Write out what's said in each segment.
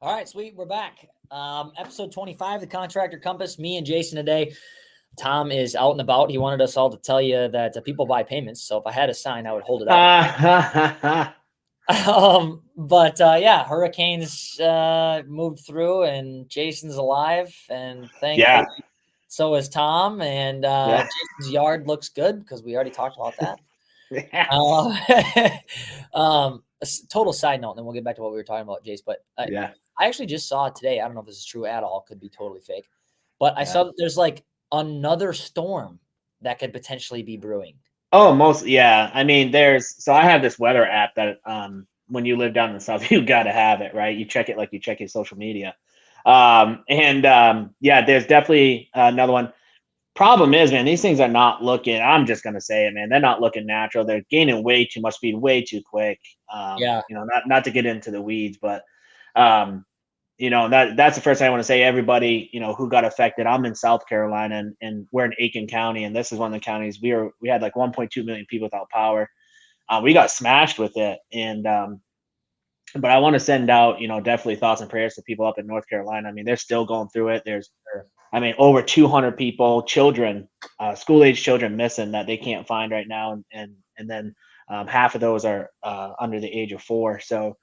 All right, sweet. We're back. Episode 25, the Contractor Compass. Me and Jason today. Tom is out and about. He wanted us all to tell you that people buy payments. So if I had a sign, I would hold it up. Yeah, hurricanes moved through, and Jason's alive, and thankfully, so is Tom. And Jason's yard looks good because we already talked about that. A total side note, and then we'll get back to what we were talking about, Jace. But I actually just saw it today. I don't know if this is true at all. Could be totally fake. But I saw that there's like another storm that could potentially be brewing. Oh, I mean, so I have this weather app that when you live down in the South, you got to have it, right? You check it like you check your social media. There's definitely another one. Problem is, man, these things are not looking, I'm just going to say it, man, they're not looking natural. They're gaining way too much speed, way too quick. Not to get into the weeds, but, that's the first thing I want to say. Everybody, who got affected. I'm in South Carolina and we're in Aiken County. And this is one of the counties we had like 1.2 million people without power. We got smashed with it. And, but I want to send out, definitely thoughts and prayers to people up in North Carolina. I mean, they're still going through it. There's over 200 people, children, school-age children missing that they can't find right now. And then half of those are under the age of 4. So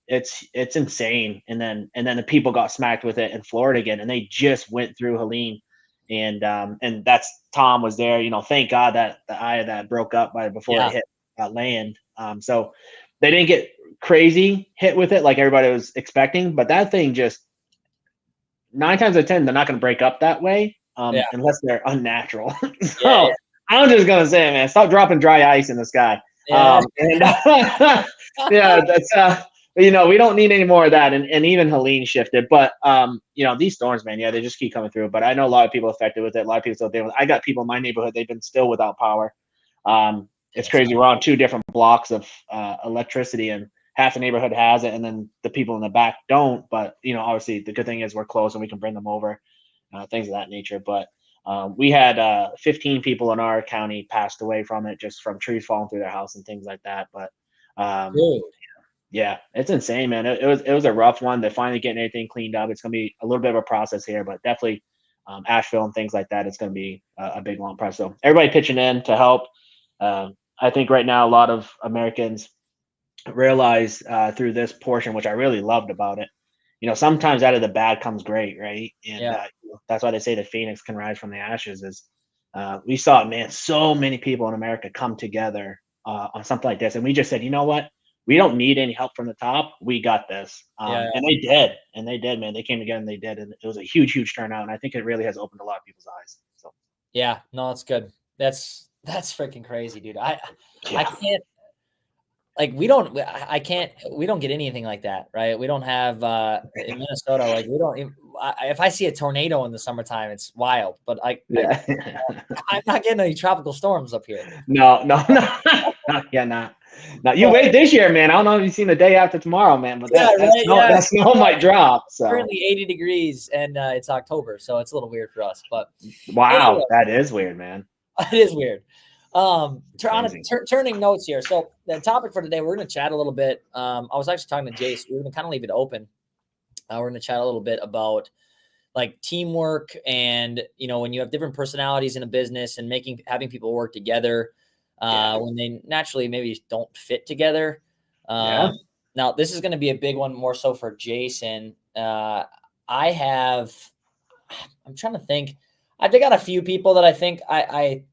it's insane. And then the people got smacked with it in Florida again, and they just went through Helene. And that's Tom was there. Thank God that the eye of that broke up before it hit land. So they didn't get crazy hit with it like everybody was expecting, but that thing just 9 times out of 10, they're not going to break up that way unless they're unnatural. I'm just going to say, man, stop dropping dry ice in the sky. That's we don't need any more of that. And even Helene shifted, but these storms, man, they just keep coming through. But I know a lot of people affected with it. A lot of people still dealing with it. I got people in my neighborhood, they've been still without power. It's crazy. We're on 2 different blocks of electricity, and half the neighborhood has it, and then the people in the back don't. But obviously the good thing is we're close and we can bring them over, things of that nature. But we had 15 people in our county passed away from it, just from trees falling through their house and things like that. But it's insane, man. It was a rough one. They're finally getting everything cleaned up. It's gonna be a little bit of a process here, but definitely Asheville and things like that, it's gonna be a big long process. So everybody pitching in to help. I think right now a lot of Americans realize through this portion, which I really loved about it, sometimes out of the bad comes great, right? And that's why they say the phoenix can rise from the ashes. Is we saw, man, so many people in America come together on something like this, and we just said, you know what, we don't need any help from the top. We got this. And they did, man. They came together and they did, and it was a huge turnout. And I think it really has opened a lot of people's eyes. So that's good. That's freaking crazy, dude. I can't, like, we don't get anything like that, right? We don't have in Minnesota, like, we don't if I see a tornado in the summertime, it's wild, but I'm not getting any tropical storms up here. No. Now you wait this year, man. I don't know if you've seen the day after tomorrow, man, but that snow might drop. So currently 80 degrees and it's October, so it's a little weird for us. But wow, anyway, that is weird, man. It is weird. Turning notes here. So the topic for today, we're going to chat a little bit. I was actually talking to Jace. We're going to kind of leave it open. We're going to chat a little bit about like teamwork and, when you have different personalities in a business and having people work together when they naturally maybe don't fit together. Now this is going to be a big one, more so for Jason. I'm trying to think. I've got a few people that I think I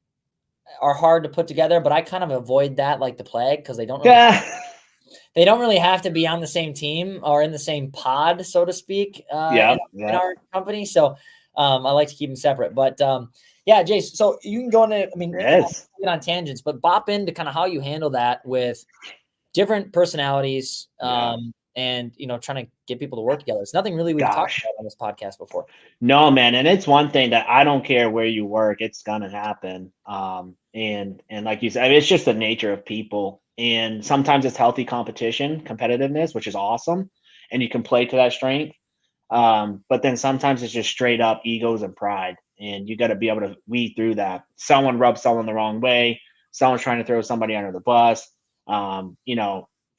are hard to put together, but I kind of avoid that like the plague because they don't really have to be on the same team or in the same pod, so to speak, in our company. So I like to keep them separate. But Jace, so you can go into, get on tangents, but bop into kind of how you handle that with different personalities and, trying to get people to work together. It's nothing really we've talked about on this podcast before. No, man. And it's one thing that I don't care where you work, it's going to happen. And like you said, it's just the nature of people. And sometimes it's healthy competitiveness, which is awesome. And you can play to that strength. But then sometimes it's just straight up egos and pride. And you got to be able to weed through that. Someone rubs someone the wrong way. Someone's trying to throw somebody under the bus.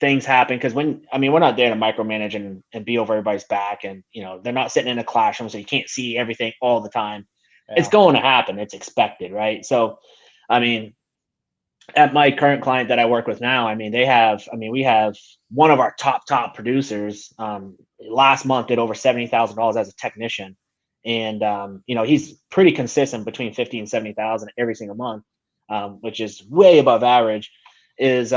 things happen, because we're not there to micromanage and be over everybody's back, and they're not sitting in a classroom, so you can't see everything all the time. Yeah. It's going to happen. It's expected, right? So, I mean, at my current client that I work with now, we have one of our top producers. Last month did over $70,000 as a technician, and he's pretty consistent between 50 and 70,000 every single month, which is way above average. Is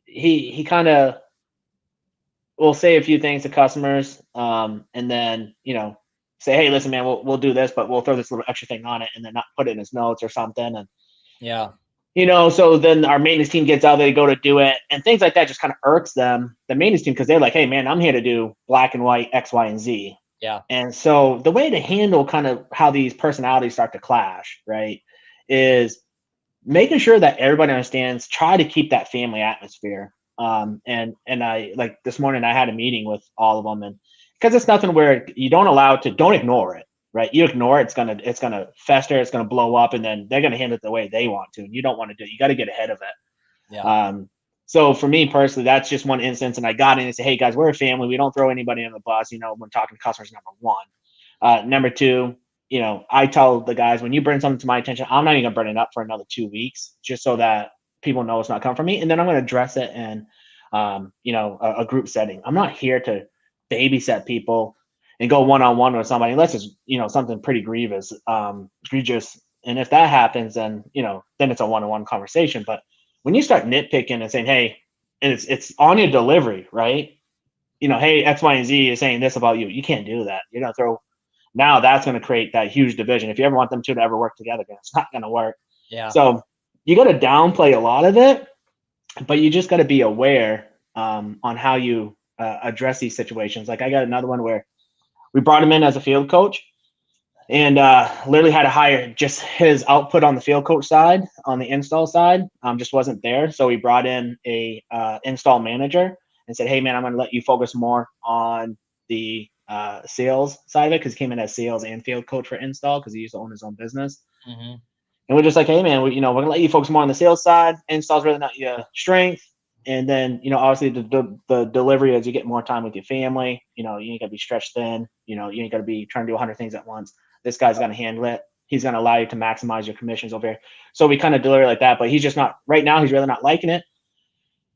he kind of will say a few things to customers, and then say, hey, listen, man, we'll do this, but we'll throw this little extra thing on it, and then not put it in his notes or something, and yeah. So then our maintenance team gets out, they go to do it, and things like that just kind of irks them, the maintenance team, because they're like, hey, man, I'm here to do black and white, X, Y, and Z. Yeah. And so the way to handle kind of how these personalities start to clash, right, is making sure that everybody understands, try to keep that family atmosphere. And I, like this morning, I had a meeting with all of them, and because it's nothing where you don't ignore it. Right, you ignore it, it's gonna fester, it's gonna blow up, and then they're gonna handle it the way they want to, and you don't want to do it. You got to get ahead of it. Yeah. So for me personally, that's just one instance, and I got in and said, hey guys, we're a family. We don't throw anybody on the bus. When talking to customers, number one. Number two, I tell the guys, when you bring something to my attention, I'm not even gonna bring it up for another 2 weeks, just so that people know it's not coming from me, and then I'm gonna address it in, a group setting. I'm not here to babysit people and go one-on-one with somebody unless it's something pretty egregious. And if that happens, then then it's a one-on-one conversation. But when you start nitpicking and saying, hey, and it's on your delivery, right? Hey, X, Y, and Z is saying this about you. You can't do that. You're gonna now that's gonna create that huge division. If you ever want them to ever work together, it's not gonna work. Yeah. So you got to downplay a lot of it, but you just got to be aware on how you address these situations. Like I got another one where we brought him in as a field coach, and literally had to hire just his output on the field coach side. On the install side, just wasn't there. So we brought in a install manager and said, hey man, I'm going to let you focus more on the sales side of it, because he came in as sales and field coach for install because he used to own his own business. Mm-hmm. And we're just like, hey man, we're going to let you focus more on the sales side. Install's really not your strength. And then, obviously the delivery, as you get more time with your family, you ain't gotta be stretched thin. You ain't gotta be trying to do 100 things at once. This guy's gonna handle it. He's gonna allow you to maximize your commissions over here. So we kind of deliver like that, but he's just not, right now, he's really not liking it.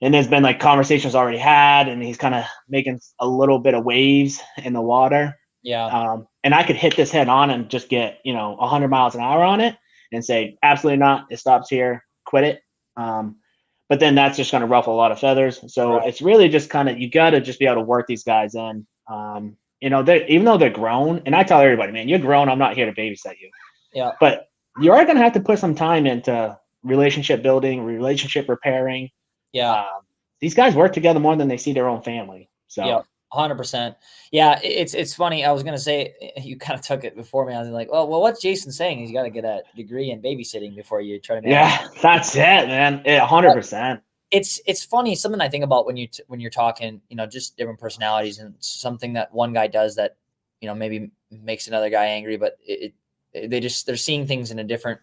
And there's been like conversations already had, and he's kind of making a little bit of waves in the water. Yeah. And I could hit this head on and just get, 100 miles an hour on it and say, absolutely not. It stops here. Quit it. But then that's just going to ruffle a lot of feathers. So It's really just kind of, you got to just be able to work these guys in. Even though they're grown, and I tell everybody, man, you're grown. I'm not here to babysit you. Yeah. But you are going to have to put some time into relationship building, relationship repairing. Yeah. These guys work together more than they see their own family. So. Yeah. 100%. Yeah, it's funny. I was gonna say, you kind of took it before me. I was like, well, what's Jason saying? He's got to get a degree in babysitting before you try to manage. Yeah, that's it, man. 100%. It's funny, something I think about when you're talking, just different personalities, and something that one guy does that maybe makes another guy angry, but they're seeing things in a different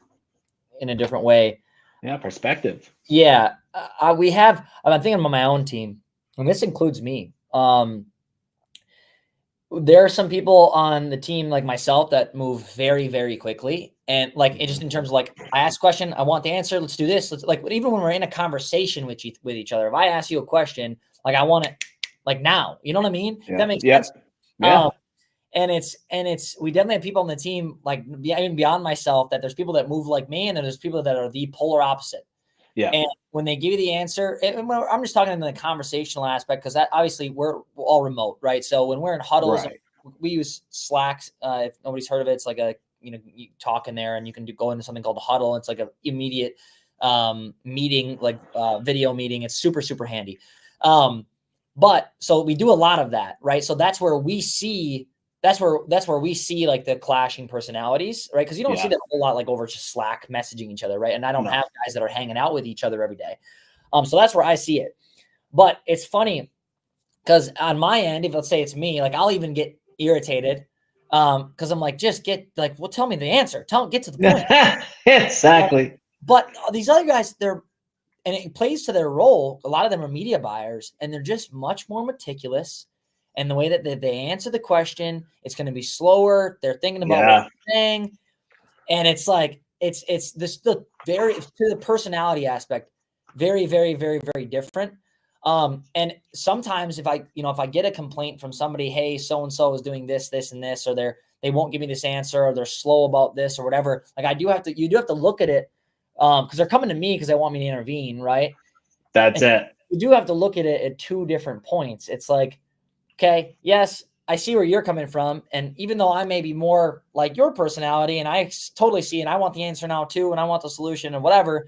way. Yeah, perspective. Yeah, I'm thinking about my own team, and this includes me. There are some people on the team like myself that move very, very quickly. And like, just in terms of like, I ask a question, I want the answer. Let's do this. Even when we're in a conversation with each other, if I ask you a question, like I want it like now, you know what I mean? Yeah. That makes sense. Yeah. And we definitely have people on the team, like even beyond myself, that there's people that move like me, and then there's people that are the polar opposite. Yeah. And when they give you the answer, I'm just talking in the conversational aspect, because that obviously we're all remote, right? So when we're in huddles, we use Slack. If nobody's heard of it, it's like you talk in there, and you can go into something called a huddle. It's like an immediate meeting, like video meeting. It's super, super handy. But so we do a lot of that, right? So that's where we see like the clashing personalities, right? Because you don't see that a whole lot like over just Slack messaging each other, right? And I don't have guys that are hanging out with each other every day. So that's where I see it. But it's funny because on my end, if let's say it's me, like I'll even get irritated because I'm like, just get like, well, tell me the answer. Get to the point. Exactly. But these other guys, and it plays to their role. A lot of them are media buyers, and they're just much more meticulous. And the way that they answer the question, it's going to be slower. They're thinking about what they're saying. And it's like, it's this the very, to the personality aspect, very, very, very, very different. And sometimes if I get a complaint from somebody, hey, so-and-so is doing this, this, and this, or they won't give me this answer, or they're slow about this or whatever. Like you do have to look at it. Cause they're coming to me cause they want me to intervene. Right. That's it. You do have to look at it at two different points. It's like, okay, yes, I see where you're coming from. And even though I may be more like your personality and I totally see, and I want the answer now too, and I want the solution and whatever,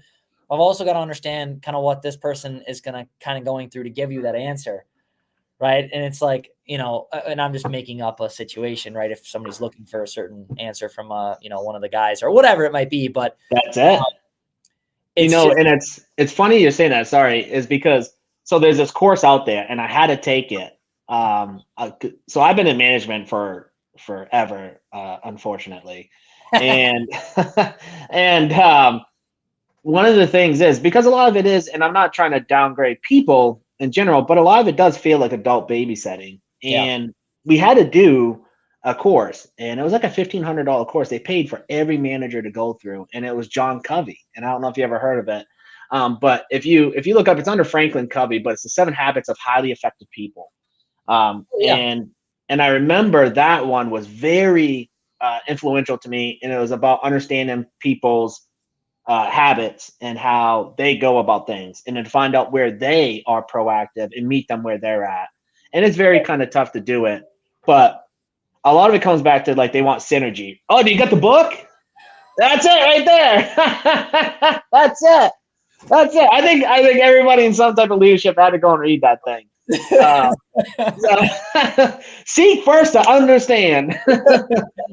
I've also got to understand kind of what this person is going to kind of going through to give you that answer. Right. And it's like, and I'm just making up a situation, right? If somebody's looking for a certain answer from, one of the guys or whatever it might be, but that's it. And it's funny you're saying that, sorry, is because, so there's this course out there and I had to take it. So I've been in management for forever, unfortunately. And, one of the things is because a lot of it is, and I'm not trying to downgrade people in general, but a lot of it does feel like adult babysitting. And we had to do a course, and it was like a $1,500 course. They paid for every manager to go through, and it was John Covey. And I don't know if you ever heard of it. But if you look up, it's under Franklin Covey, but it's the 7 Habits of Highly Effective People. And I remember that one was very influential to me, and it was about understanding people's habits and how they go about things, and then find out where they are proactive and meet them where they're at. And it's very kind of tough to do it, but a lot of it comes back to like they want synergy. Oh, do you got the book? That's it right there. That's it. I think everybody in some type of leadership had to go and read that thing. So, seek first to understand,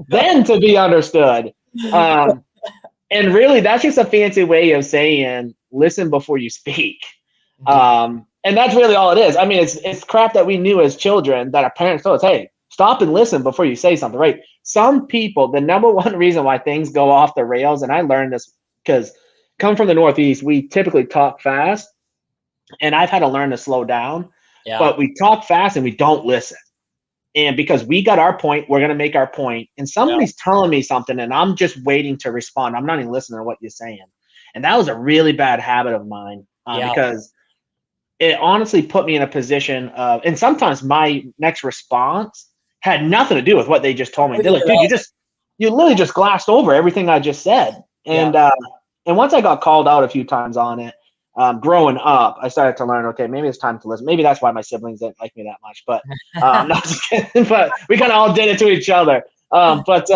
then to be understood. And really, that's just a fancy way of saying listen before you speak. And that's really all it is. I mean, it's crap that we knew as children that our parents told us, hey, stop and listen before you say something, right? Some people, the number one reason why things go off the rails, and I learned this because come from the Northeast, we typically talk fast, and I've had to learn to slow down. But we talk fast and we don't listen. And because we got our point, we're going to make our point. And somebody's telling me something and I'm just waiting to respond. I'm not even listening to what you're saying. And that was a really bad habit of mine because it honestly put me in a position of, and sometimes my next response had nothing to do with what they just told me. They're like, dude, you literally just glassed over everything I just said. And once I got called out a few times on it, growing up, I started to learn, okay, maybe it's time to listen. Maybe that's why my siblings didn't like me that much, but no, just kidding. But we kind of all did it to each other. But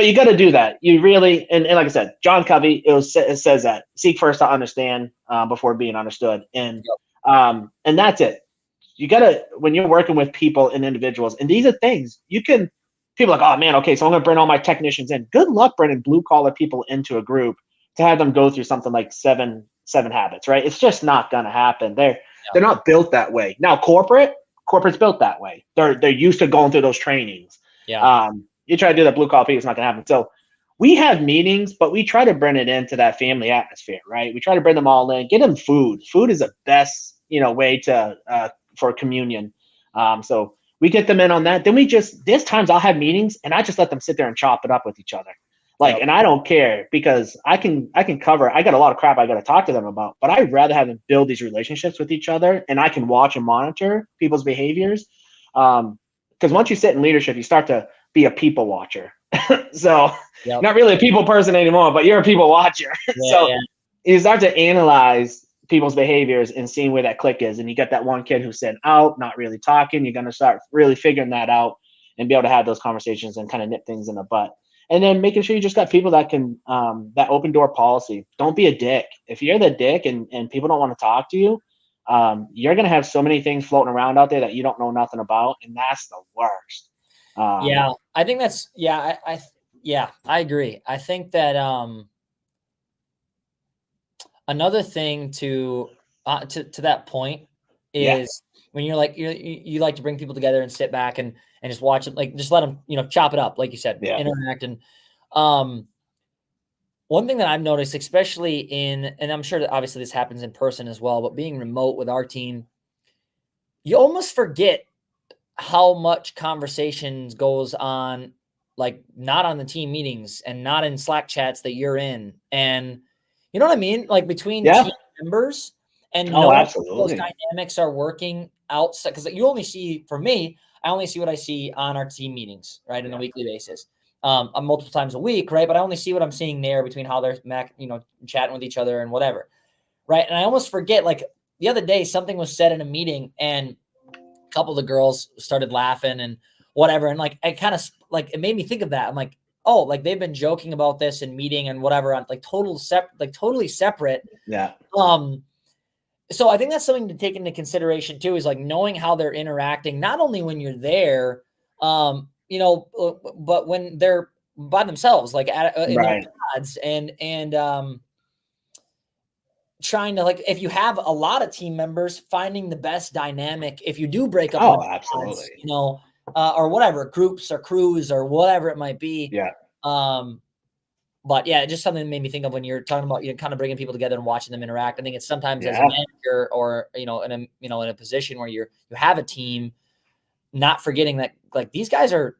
you got to do that. You really, and like I said, John Covey, it says that seek first to understand before being understood. And that's it. You got to, when you're working with people and individuals, and these are things people are like, oh man, okay, so I'm going to bring all my technicians in. Good luck bringing blue collar people into a group to have them go through something like seven habits, right? It's just not going to happen. They're not built that way. Now, corporate's built that way. They're used to going through those trainings. You try to do that blue collar people, it's not going to happen. So we have meetings, but we try to bring it into that family atmosphere, right? We try to bring them all in, get them food. Food is the best, way to for communion. So we get them in on that. Then there's times I'll have meetings and I just let them sit there and chop it up with each other. And I don't care because I can cover, I got a lot of crap I got to talk to them about, but I'd rather have them build these relationships with each other and I can watch and monitor people's behaviors. Because once you sit in leadership, you start to be a people watcher. So not really a people person anymore, but you're a people watcher. You start to analyze people's behaviors and seeing where that click is. And you got that one kid who's sitting out, not really talking. You're going to start really figuring that out and be able to have those conversations and kind of nip things in the butt. And then making sure you just got people that can, that open door policy. Don't be a dick. If you're the dick and people don't want to talk to you, you're going to have so many things floating around out there that you don't know nothing about. And that's the worst. I think that's, I agree. I think that another thing to that point is when you're like, you like to bring people together and sit back and just watch it, like just let them, chop it up, like you said, interact. And one One thing that I've noticed, especially and I'm sure that obviously this happens in person as well, but being remote with our team, you almost forget how much conversations goes on, like not on the team meetings and not in Slack chats that you're in. And you know what I mean? Like between Yeah. team members and Oh, knowing those absolutely. dynamics are working outside. Because you only see, for me, I only see what I see on our team meetings, right, on a weekly basis, multiple times a week, right? But I only see what I'm seeing there between how they're, chatting with each other and whatever, right? And I almost forget, like the other day, something was said in a meeting and couple of the girls started laughing and whatever. And like, I kind of like, it made me think of that. I'm like, oh, like they've been joking about this and meeting and whatever on like totally separate. Yeah. So I think that's something to take into consideration too, is like knowing how they're interacting, not only when you're there, but when they're by themselves, like in their Right. pods and trying to, like, if you have a lot of team members, finding the best dynamic if you do break up into Oh, pods, absolutely. or whatever, groups or crews or whatever it might be. Yeah. But yeah, just something that made me think of when you're talking about, kind of bringing people together and watching them interact. I think it's sometimes as a Yeah. manager or, in a position where you have a team, not forgetting that like these guys are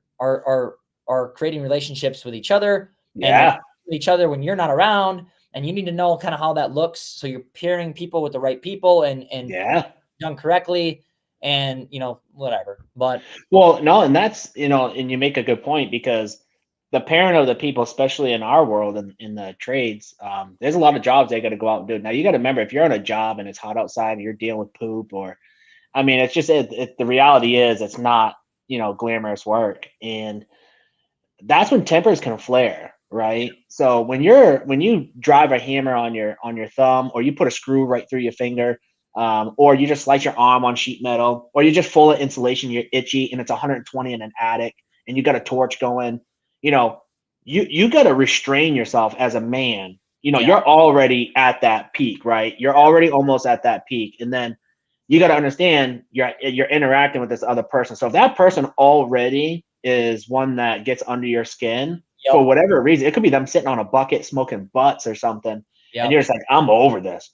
creating relationships with each other and they're Yeah. with each other when you're not around, and you need to know kind of how that looks. So you're pairing people with the right people and Yeah. done correctly and, whatever. But Well, no, and that's, and you make a good point because the parent of the people, especially in our world and in the trades, there's a lot of jobs they got to go out and do. Now you got to remember, if you're on a job and it's hot outside and you're dealing with poop, or, I mean, it's just, the reality is it's not, glamorous work. And that's when tempers can flare, right? So when you drive a hammer on your thumb, or you put a screw right through your finger, or you just slice your arm on sheet metal, or you're just full of insulation, you're itchy, and it's 120 in an attic, and you got a torch going, you know, you got to restrain yourself as a man. yeah, You're already at that peak, right? You're already almost at that peak, and then you got to understand you're interacting with this other person. So if that person already is one that gets under your skin for yep, whatever reason, it could be them sitting on a bucket smoking butts or something, and yep, you're just like, I'm over this.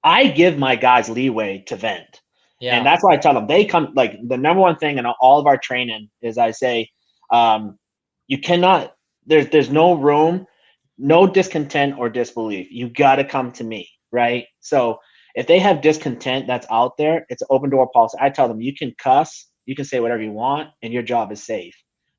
I give my guys leeway to vent. And yeah, that's why I tell them, they come, like, the number one thing in all of our training is I say, you cannot, there's no room, no discontent or disbelief. You got to come to me, right? So if they have discontent that's out there, it's an open door policy. I tell them, you can cuss, you can say whatever you want, and your job is safe.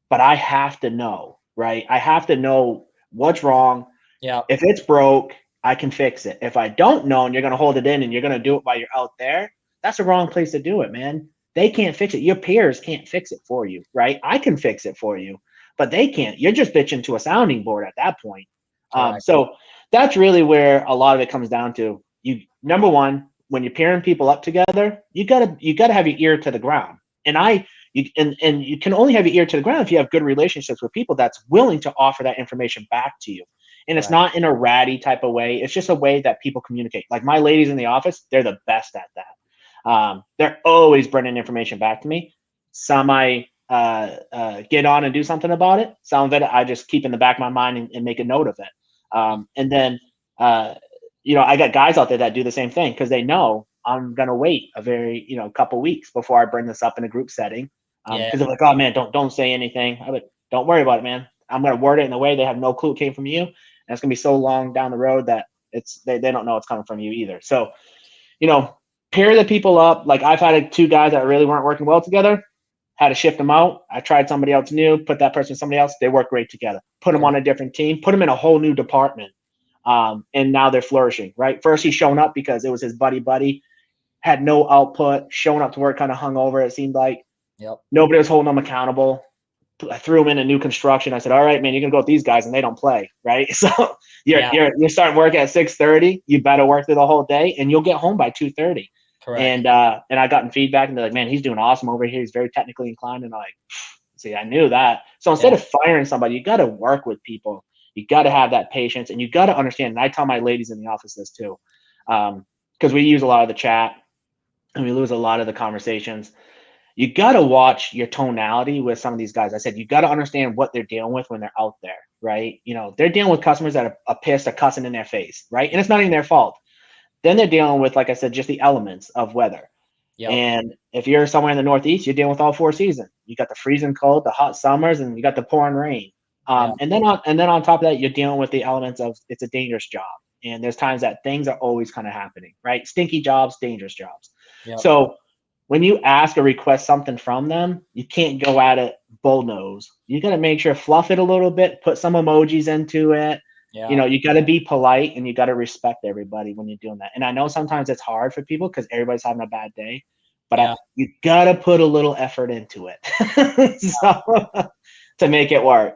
But I have to know, right? I have to know what's wrong. yeah, If it's broke, I can fix it. If I don't know and you're going to hold it in and you're going to do it while you're out there, that's the wrong place to do it, man. They can't fix it. Your peers can't fix it for you, right? I can fix it for you, but they can't. You're just bitching to a sounding board at that point. correct. So that's really where a lot of it comes down to. You, number one, when you're pairing people up together, you gotta have your ear to the ground. And you can only have your ear to the ground if you have good relationships with people that's willing to offer that information back to you. And it's Correct. not in a ratty type of way. It's just a way that people communicate. Like my ladies in the office, they're the best at that. They're always bringing information back to me. Some I get on and do something about it. Some of it I just keep in the back of my mind and make a note of it. And then, I got guys out there that do the same thing because they know I'm going to wait a very, couple weeks before I bring this up in a group setting. Yeah, Because they're like, oh man, don't say anything. I would, don't worry about it, man. I'm going to word it in a way they have no clue it came from you. And it's going to be so long down the road that they don't know it's coming from you either. So, pair the people up. Like I've had two guys that really weren't working well together, had to shift them out. I tried somebody else new, put that person with somebody else. They work great together. Put them on a different team, put them in a whole new department. And now they're flourishing, right? First he's shown up because it was his buddy, had no output, showing up to work kind of hungover, it seemed like. yep, Nobody was holding him accountable. I threw him into new construction. I said, all right, man, you're going to go with these guys, and they don't play, right? So you're starting work at 6:30. You better work through the whole day, and you'll get home by 2:30. correct. And I gotten feedback, and they're like, man, he's doing awesome over here. He's very technically inclined. And I'm like, see, I knew that. So instead Yeah, of firing somebody, you got to work with people. You got to have that patience, and you got to understand. And I tell my ladies in the office this too, because we use a lot of the chat and we lose a lot of the conversations. you got to watch your tonality with some of these guys. I said, you got to understand what they're dealing with when they're out there, right? They're dealing with customers that are pissed, are cussing in their face, right? And it's not even their fault. Then they're dealing with, like I said, just the elements of weather. Yep. And if you're somewhere in the Northeast, you're dealing with all 4 seasons. You got the freezing cold, the hot summers, and you got the pouring rain. And then on top of that, you're dealing with the elements of it's a dangerous job. And there's times that things are always kind of happening, right? Stinky jobs, dangerous jobs. Yep. So when you ask or request something from them, you can't go at it bullnose. You got to make sure fluff it a little bit, put some emojis into it. Yeah. You got to be polite and you got to respect everybody when you're doing that. And I know sometimes it's hard for people because everybody's having a bad day, but you got to put a little effort into it to make it work.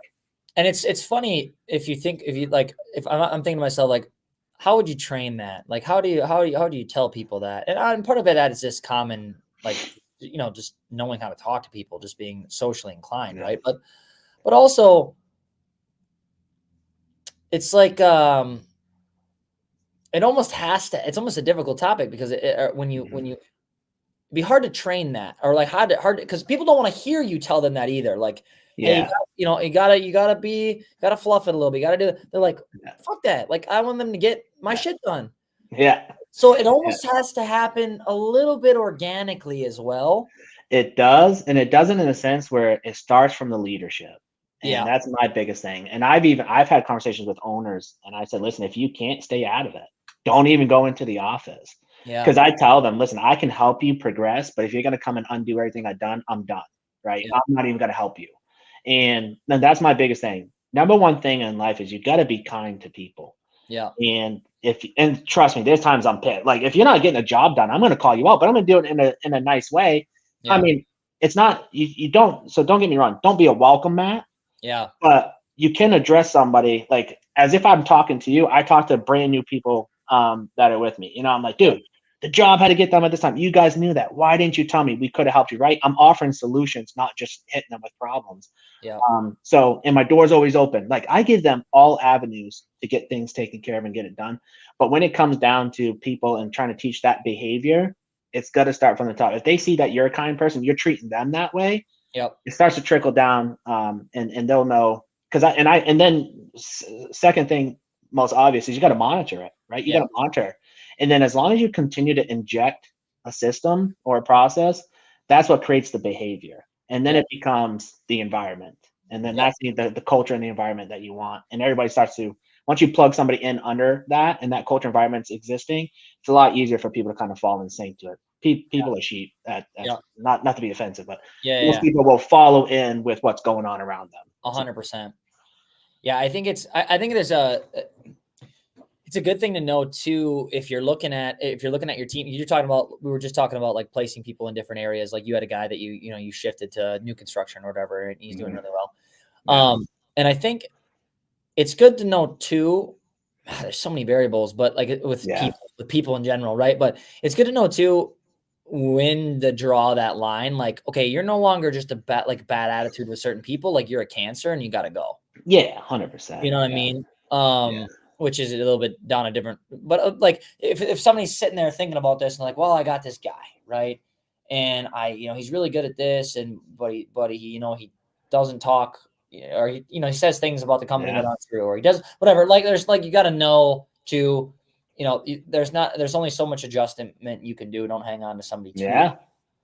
And it's funny if you like, if I'm thinking to myself, like, how would you train that? Like, how do you tell people that? And part of it is just common, like, just knowing how to talk to people, just being socially inclined, right? But also, it's like it almost has to. It's almost a difficult topic because when you it'd be hard to train that, or like hard because people don't want to hear you tell them that either. Like, hey, you gotta fluff it a little bit. You gotta do it. They're like, fuck that. Like, I want them to get my shit done. Yeah. So it almost has to happen a little bit organically as well. It does, and it doesn't in a sense where it starts from the leadership. And that's my biggest thing. And I've had conversations with owners, and I said, listen, if you can't, stay out of it. Don't even go into the office. Yeah. Because I tell them, listen, I can help you progress, but if you're going to come and undo everything I've done, I'm done. Right? Yeah. I'm not even going to help you. And then that's my biggest thing. Number one thing in life is you got to be kind to people. Yeah. And trust me, there's times I'm pissed. Like, if you're not getting a job done, I'm going to call you out, but I'm going to do it in a nice way. Yeah. I mean, it's not, you don't, so don't get me wrong. Don't be a welcome mat. Yeah. But you can address somebody like as if I'm talking to you. I talk to brand new people that are with me. I'm like, dude, the job had to get done at this time. You guys knew that. Why didn't you tell me? We could have helped you, right? I'm offering solutions, not just hitting them with problems. Yeah. So, and my door's always open. Like, I give them all avenues to get things taken care of and get it done. But when it comes down to people and trying to teach that behavior, it's got to start from the top. If they see that you're a kind person, you're treating them that way. Yep. It starts to trickle down, and they'll know. And then second thing, most obvious, is you got to monitor it, right? You got to monitor, and then as long as you continue to inject a system or a process, that's what creates the behavior, and then it becomes the environment, and then that's the culture and the environment that you want, and everybody starts to. Once you plug somebody in under that, and that culture environment's existing, it's a lot easier for people to kind of fall in sync to it. People are sheep. Not to be offensive, but most people will follow in with what's going on around them. 100%. Yeah, I think it's it's a good thing to know too. If you're looking at your team, we were just talking about like placing people in different areas. Like, you had a guy that you shifted to new construction or whatever, and he's doing really well. And I think it's good to know too. There's so many variables, but like with people in general, right? But it's good to know too when to draw that line. Like, okay, you're no longer just a bad attitude with certain people. Like, you're a Cancer and you got to go. Yeah, 100%. You know what I mean? Which is a little bit down a different. But like, if somebody's sitting there thinking about this and like, well, I got this guy, right? And he's really good at this, but he doesn't talk. Or he says things about the company that aren't true, or he does whatever. Like, there's like, you got to know to, there's only so much adjustment you can do. Don't hang on to somebody too. Yeah,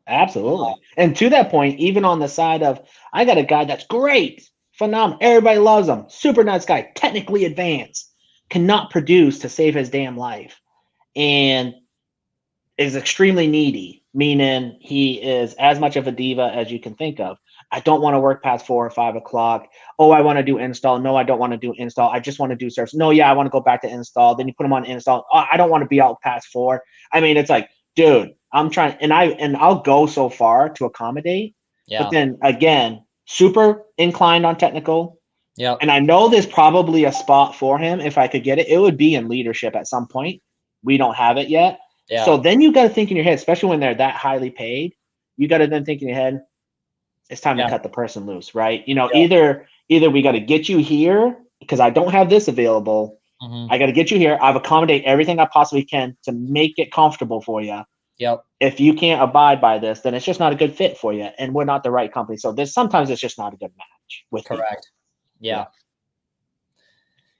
absolutely. And to that point, even on the side of, I got a guy that's great, phenomenal, everybody loves him, super nice guy, technically advanced, cannot produce to save his damn life, and is extremely needy, meaning he is as much of a diva as you can think of. I don't want to work past 4 or 5 o'clock. Oh, I want to do install. No, I don't want to do install. I just want to do service. No, I want to go back to install. Then you put him on install. Oh, I don't want to be out past 4. I mean, it's like, dude, I'm trying, and I'll go so far to accommodate. Yeah. But then again, super inclined on technical. Yeah. And I know there's probably a spot for him if I could get it. It would be in leadership at some point. We don't have it yet. Yeah. So then you got to think in your head, especially when they're that highly paid, you got to then think in your head, it's time to cut the person loose, right? Either we got to get you here because I don't have this available. Mm-hmm. I got to get you here. I've accommodated everything I possibly can to make it comfortable for you. Yep. If you can't abide by this, then it's just not a good fit for you, and we're not the right company. So sometimes it's just not a good match with Correct. people. Yeah.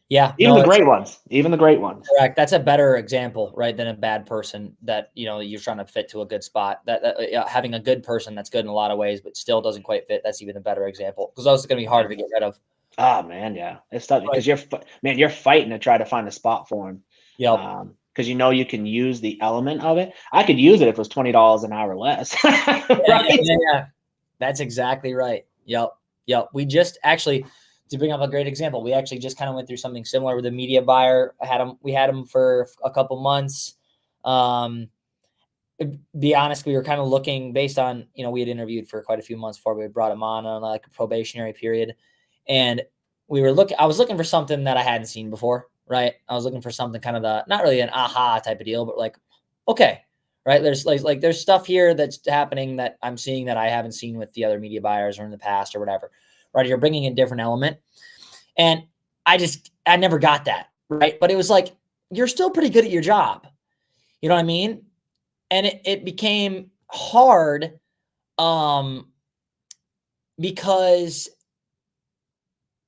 Yeah. Even No, the great ones. Even the great ones. correct. That's a better example, right, than a bad person that, you're trying to fit to a good spot. That having a good person that's good in a lot of ways, but still doesn't quite fit. That's even a better example, because those are going to be harder to get rid of. Oh man, yeah, it's tough Right. because you're fighting to try to find a spot for him. Yep. Because you can use the element of it. I could use it if it was $20 an hour less. Right? Yeah. That's exactly right. Yep. We just actually, to bring up a great example, we actually just kind of went through something similar with a media buyer. We had him for a couple months. Be honest, we were kind of looking based on, we had interviewed for quite a few months before we brought him on like a probationary period. And I was looking for something that I hadn't seen before, right? I was looking for something kind of not really an aha type of deal, but like, okay, right? There's like there's stuff here that's happening that I'm seeing that I haven't seen with the other media buyers or in the past or whatever, right? You're bringing in a different element. And I never got that, right? But it was like, you're still pretty good at your job. You know what I mean? And it became hard because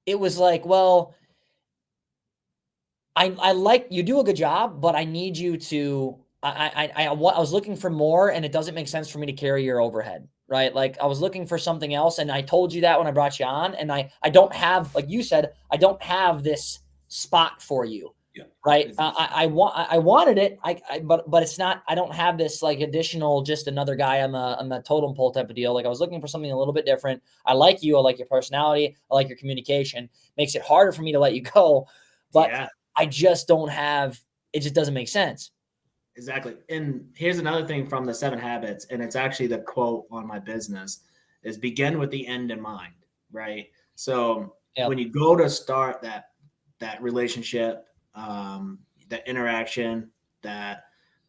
it was like, well, I like, you do a good job, but I need you to, I was looking for more, and it doesn't make sense for me to carry your overhead, right? Like, I was looking for something else, and I told you that when I brought you on, and I don't have, like you said, I don't have this spot for you. Yeah, right. I wanted it. But it's not, I don't have this like additional, just another guy on the totem pole type of deal. Like, I was looking for something a little bit different. I like you. I like your personality. I like your communication. Makes it harder for me to let you go, but yeah, I just don't have, it just doesn't make sense. exactly. And here's another thing from the 7 Habits, and it's actually the quote on my business, is begin with the end in mind, right? So when you go to start that relationship, that interaction, that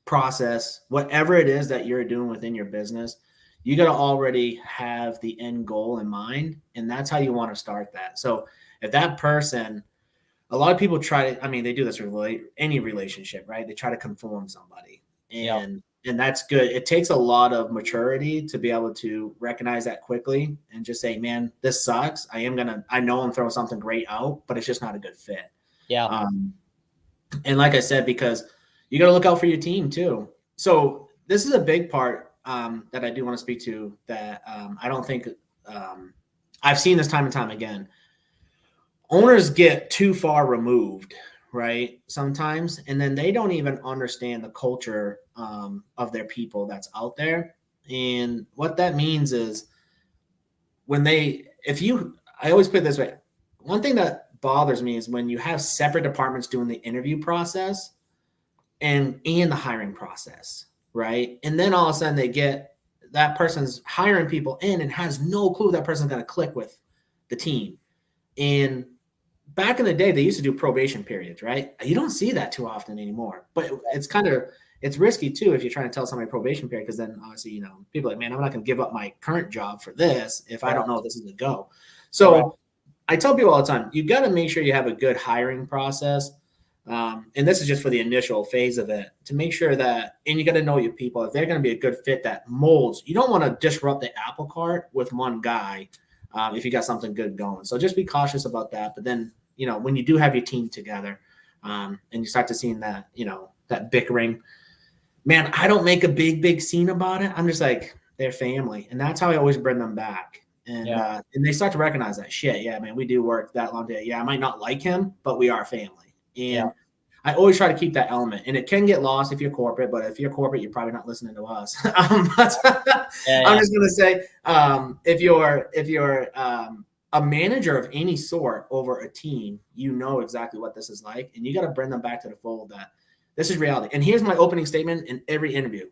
process, whatever it is that you're doing within your business, you got to already have the end goal in mind. And that's how you want to start that. So if that person, a lot of people they do this with any relationship, right? They try to conform somebody, and that's good. It takes a lot of maturity to be able to recognize that quickly and just say, man, this sucks. I know I'm throwing something great out, but it's just not a good fit. Yeah. And like I said, because you got to look out for your team too. So this is a big part that I do want to speak to that I don't think I've seen this time and time again. Owners get too far removed, right? Sometimes, and then they don't even understand the culture of their people that's out there. And what that means is I always put it this way. One thing that bothers me is when you have separate departments doing the interview process and the hiring process, right? And then all of a sudden they get that person's hiring people in and has no clue that person's going to click with the team. And back in the day, they used to do probation periods, right? You don't see that too often anymore, but it's risky too if you're trying to tell somebody probation period, because then obviously, people are like, man, I'm not going to give up my current job for this if I don't know if this is a go. So I tell people all the time, you got to make sure you have a good hiring process. And this is just for the initial phase of it, to make sure that, and you got to know your people, if they're going to be a good fit that molds. You don't want to disrupt the apple cart with one guy if you got something good going. So just be cautious about that. But then, when you do have your team together and you start to seeing that, that bickering, man, I don't make a big scene about it. I'm just like, they're family. And that's how I always bring them back. And they start to recognize that shit. Yeah, man, we do work that long day. Yeah, I might not like him, but we are family. And I always try to keep that element. And it can get lost if you're corporate, but if you're corporate, you're probably not listening to us. I'm just going to say, if you're a manager of any sort over a team, you know exactly what this is like. And you got to bring them back to the fold that this is reality. And here's my opening statement in every interview.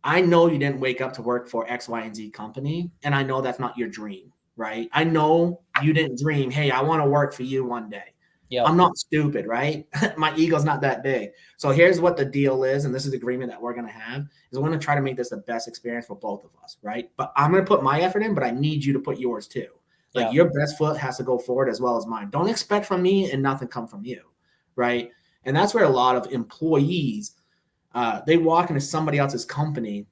I know you didn't wake up to work for X, Y, and Z company, and I know that's not your dream, right? I know you didn't dream, hey, I want to work for you one day. Yep. I'm not stupid, right? My ego's not that big. So here's what the deal is, and this is the agreement that we're going to have, is we're going to try to make this the best experience for both of us, right? But I'm going to put my effort in, but I need you to put yours too. Like your best foot has to go forward as well as mine. Don't expect from me and nothing come from you, right? And that's where a lot of employees They walk into somebody else's company,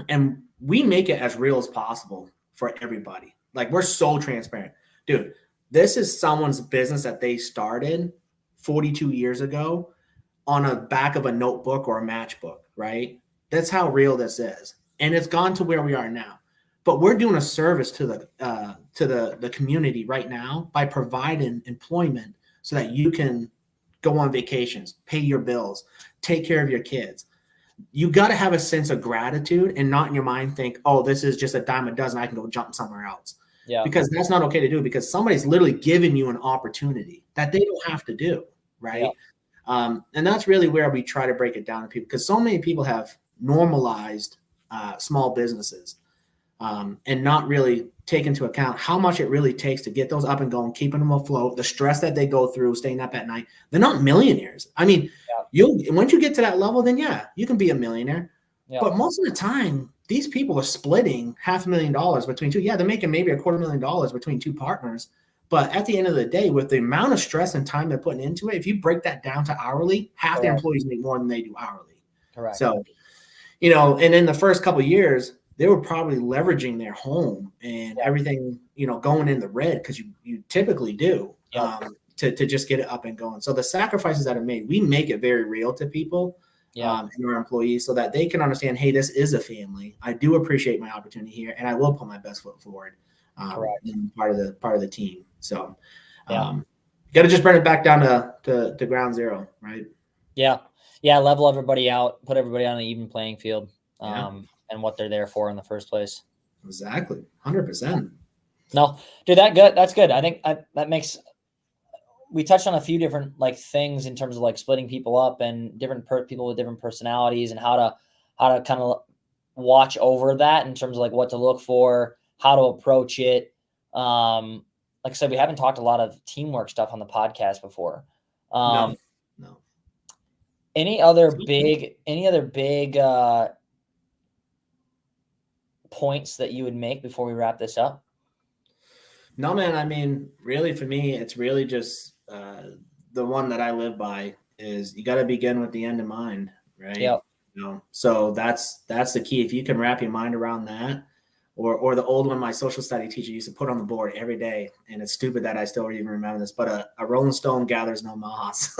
and we make it as real as possible for everybody. Like, we're so transparent. Dude, this is someone's business that they started 42 years ago on a back of a notebook or a matchbook, right? That's how real this is. And it's gone to where we are now. But we're doing a service to the community right now by providing employment so that you can go on vacations, pay your bills, take care of your kids. You got to have a sense of gratitude and not in your mind think, oh, this is just a dime a dozen, I can go jump somewhere else. Yeah. Because that's not okay to do, because somebody's literally giving you an opportunity that they don't have to do, right? Yeah. And that's really where we try to break it down to people, because so many people have normalized small businesses and not really take into account how much it really takes to get those up and going, keeping them afloat, the stress that they go through, staying up at night. They're not millionaires. I mean, once you get to that level, then yeah, you can be a millionaire. Yeah. But most of the time, these people are splitting $500,000 between two. Yeah, they're making maybe $250,000 between two partners. But at the end of the day, with the amount of stress and time they're putting into it, if you break that down to hourly, half their employees make more than they do hourly. Correct. So, and in the first couple of years, they were probably leveraging their home and everything, going in the red, because you typically do to just get it up and going. So the sacrifices that are made, we make it very real to people and our employees, so that they can understand, hey, this is a family. I do appreciate my opportunity here, and I will put my best foot forward. And part of the team. So you got to just bring it back down to ground zero, right? Yeah. Level everybody out, put everybody on an even playing field. And what they're there for in the first place. Exactly. 100%. No, dude, that's good. I think that makes, we touched on a few different things in terms of splitting people up and different people with different personalities, and how to kind of watch over that in terms of what to look for, how to approach it. Like I said, we haven't talked a lot of teamwork stuff on the podcast before. No. Any other big points that you would make before we wrap this up? No, man. I mean, really, for me, it's really just the one that I live by is you got to begin with the end in mind, right? Yeah. So that's the key. If you can wrap your mind around that, or the old one my social study teacher used to put on the board every day, and it's stupid that I still even remember this, but a rolling stone gathers no moss.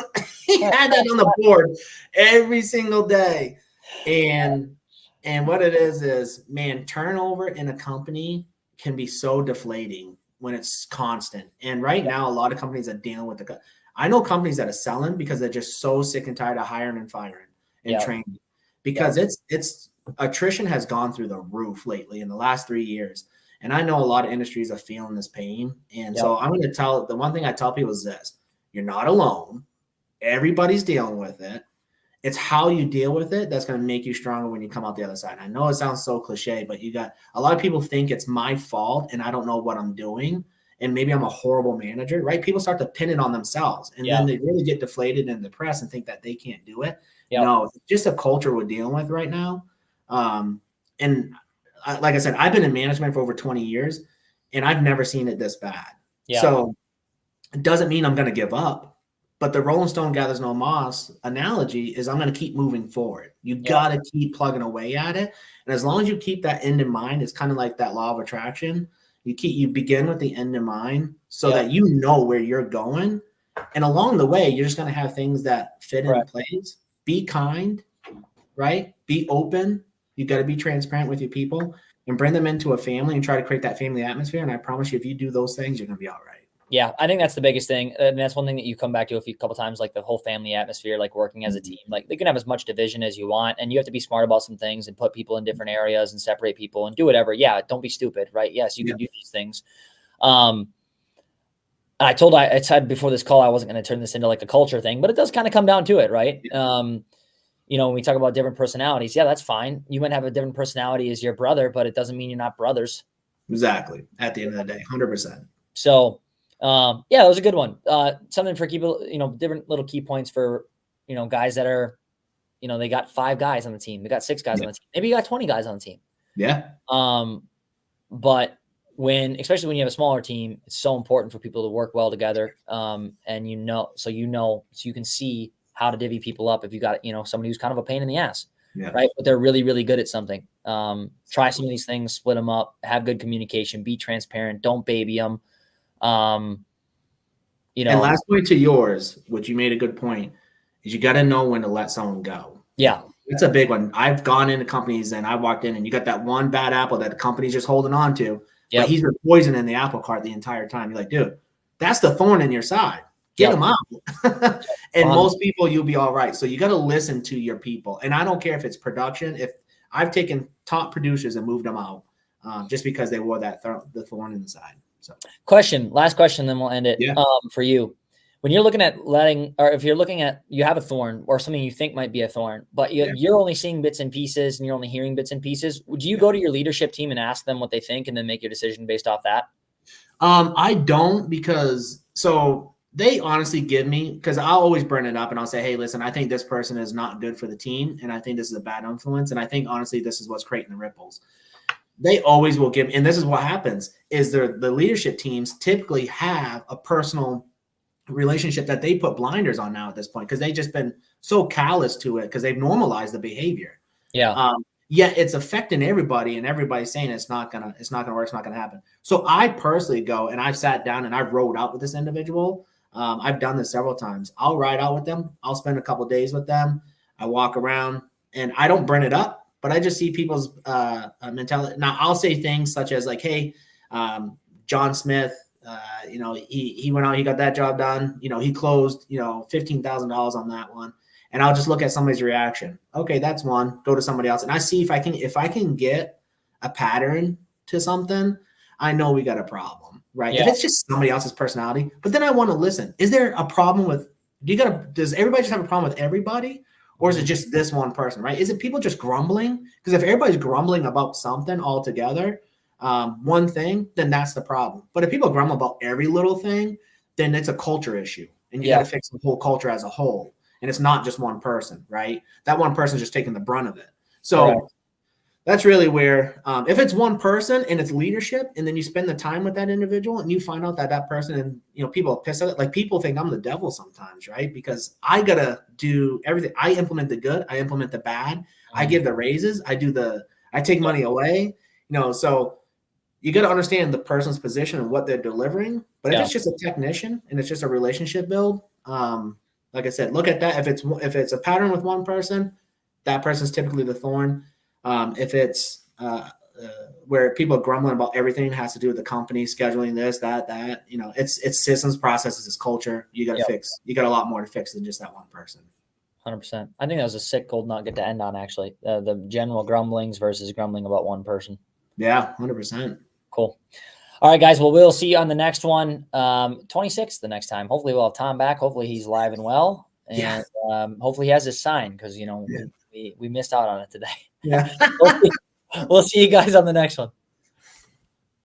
He had that on the board every single day. And what it is, man, turnover in a company can be so deflating when it's constant. And right now, a lot of companies are dealing with I know companies that are selling because they're just so sick and tired of hiring and firing and training, because it's attrition has gone through the roof lately in the last 3 years. And I know a lot of industries are feeling this pain. And so I'm going to the one thing I tell people is this: you're not alone. Everybody's dealing with it. It's how you deal with it that's going to make you stronger when you come out the other side. I know it sounds so cliche, but you got a lot of people think it's my fault and I don't know what I'm doing, and maybe I'm a horrible manager, right? People start to pin it on themselves, and then they really get deflated and depressed and think that they can't do it. No, it's just a culture we're dealing with right now. And like I said, I've been in management for over 20 years, and I've never seen it this bad. So it doesn't mean I'm going to give up. But the rolling stone gathers no moss analogy is I'm going to keep moving forward. You got to keep plugging away at it. And as long as you keep that end in mind, it's kind of like that law of attraction. You begin with the end in mind so that you know where you're going. And along the way, you're just going to have things that fit into place. Be kind, right? Be open. You got to be transparent with your people and bring them into a family and try to create that family atmosphere. And I promise you, if you do those things, you're going to be all right. Yeah, I think that's the biggest thing. And that's one thing that you come back to a couple times, the whole family atmosphere, working as a team. They can have as much division as you want, and you have to be smart about some things and put people in different areas and separate people and do whatever. Yeah, don't be stupid, right? Yes, you can do these things. I said before this call I wasn't going to turn this into a culture thing, but it does kind of come down to it, right? When we talk about different personalities, that's fine. You might have a different personality as your brother, but it doesn't mean you're not brothers. Exactly. At the end of the day, 100%. So that was a good one. Something for people, different little key points for, guys that are, they got 5 guys on the team. They got 6 guys on the team. Maybe you got 20 guys on the team. Yeah. But especially when you have a smaller team, it's so important for people to work well together. And so you can see how to divvy people up. If you got, somebody who's kind of a pain in the ass, Yeah. right? But they're really, really good at something. Try some of these things, split them up, have good communication, be transparent, don't baby them. And last point to yours, which you made a good point, is you got to know when to let someone go. Yeah. It's a big one. I've gone into companies and I walked in and you got that one bad apple that the company's just holding on to, but he's been poisoning the apple cart the entire time. You're like, dude, that's the thorn in your side. Get him out. And most people, you'll be all right. So you got to listen to your people. And I don't care if it's production. If I've taken top producers and moved them out just because they wore the thorn in the side. So last question, then we'll end it. For you. When you're looking at if you're looking at, you have a thorn or something you think might be a thorn, but you're only seeing bits and pieces and you're only hearing bits and pieces. Would you go to your leadership team and ask them what they think and then make your decision based off that? I don't, because they honestly give me, because I'll always bring it up and I'll say, hey, listen, I think this person is not good for the team. And I think this is a bad influence. And I think honestly, this is what's creating the ripples. They always will give, and this is what happens is the leadership teams typically have a personal relationship that they put blinders on now at this point, because they've just been so callous to it because they've normalized the behavior. Yet it's affecting everybody, and everybody's saying it's not gonna work, it's not gonna happen. So I personally go and I've sat down and I've rode out with this individual. I've done this several times. I'll ride out with them. I'll spend a couple of days with them. I walk around and I don't bring it up, but I just see people's mentality. Now I'll say things such as like, hey, John Smith, he went out, he got that job done. He closed, $15,000 on that one. And I'll just look at somebody's reaction. Okay, that's one. Go to somebody else. And I see if I can get a pattern to something, I know we got a problem, right? If it's just somebody else's personality, but then I want to listen. Is there a problem with, does everybody just have a problem with everybody? Or is it just this one person, right? Is it people just grumbling? Because if everybody's grumbling about something altogether, one thing, then that's the problem. But if people grumble about every little thing, then it's a culture issue. And you got to fix the whole culture as a whole. And it's not just one person, right? That one person is just taking the brunt of it. So that's really where, if it's one person and it's leadership, and then you spend the time with that individual and you find out that person, and people are pissed at it. Like, people think I'm the devil sometimes, right? Because I got to do everything. I implement the good. I implement the bad. I give the raises. I take money away, so you got to understand the person's position and what they're delivering. But if it's just a technician and it's just a relationship build, like I said, look at that. If it's a pattern with one person, that person's typically the thorn. If it's where people are grumbling about everything, it has to do with the company scheduling this, that, it's systems, processes, it's culture. You got to fix. You got a lot more to fix than just that one person. 100%. I think that was a sick gold nugget to end on, actually. The general grumblings versus grumbling about one person. Yeah, 100%. Cool. All right, guys. Well, we'll see you on the next one, 26th the next time. Hopefully we'll have Tom back. Hopefully he's live and well. And hopefully he has his sign, because, we missed out on it today. Yeah. We'll see you guys on the next one.